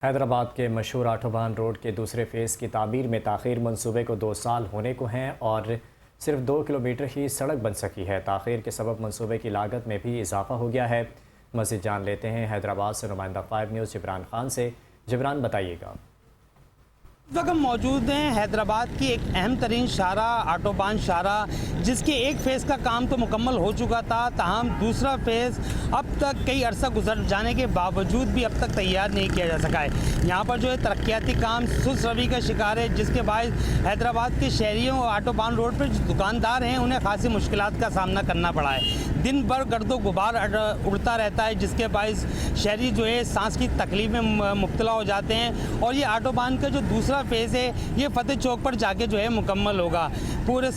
हैदराबाद के मशहूर आटोबान रोड के दूसरे फ़ेज़ की तामीर में ताख़ीर मंसूबे को 2 साल होने को हैं और सिर्फ 2 किलोमीटर ही सड़क बन सकी है। ताख़ीर के सबब मंसूबे की लागत में भी इजाफा हो गया है। मज़ीद जान लेते हैं हैदराबाद से नुमाइंदा 5 न्यूज़ जिब्रान खान से। जिब्रान, बताइएगा। इस वक्त हम मौजूद हैं हैदराबाद की एक अहम तरीन शाहरा आटोबान शाहरा, जिसके एक फ़ेज़ का काम तो मुकम्मल हो चुका था, ताहम दूसरा फ़ेज़ अब तक कई अरसा गुजर जाने के बावजूद भी अब तक तैयार नहीं किया जा सका है। यहाँ पर जो है तरक्याती काम सुस्त रवि का शिकार है, जिसके बाद हैदराबाद के शहरियों और आटोबान रोड पर जो दुकानदार हैं उन्हें खासी मुश्किलात का सामना करना पड़ा है। दिन भर गर्दो गुबार उड़ता रहता है, जिसके बायस शहरी जो है सांस की तकलीफ में मुब्तला हो जाते हैं। और ये आटोबान का जो दूसरा फ़ेज़ है ये फतेह चौक पर जाके जो है मुकम्मल होगा। पूरे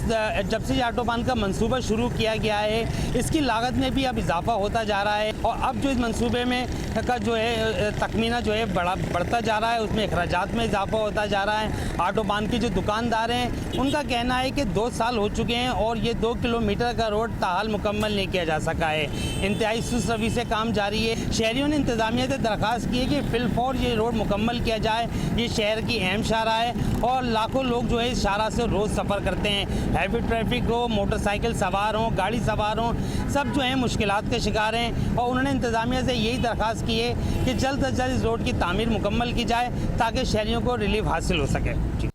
जब से ये आटोबान का मंसूबा शुरू किया गया है, इसकी लागत में भी अब इजाफा होता जा रहा है और अब जो इस मंसूबे में का जो है तखमीना जो है बढ़ता जा रहा है, उसमें अखराजात में इजाफा होता जा रहा है। आटोबान के जो दुकानदार हैं उनका कहना है कि 2 साल हो चुके हैं और ये 2 किलोमीटर का रोड ताहाल मुकम्मल नहीं किया जा सका है। इंतहाई सुस्त रवि से काम जारी है। शहरियों ने इंतज़ामिया से दरख्वास्त की है कि फिलफौर ये रोड मुकम्मल किया जाए। ये शहर की अहम शाहरा है और लाखों लोग जो है इस शाहरा से रोज़ सफ़र करते हैं। हैवी ट्रैफिक हो, मोटरसाइकिल सवार हों, गाड़ी सवार हों, सब जो है मुश्किलात के शिकार हैं और उन्होंने इंतज़ामिया से यही दरख्वास्त की है कि जल्द से जल्द इस रोड की तामीर मुकम्मल की जाए ताकि शहरियों को रिलीफ हासिल हो सके।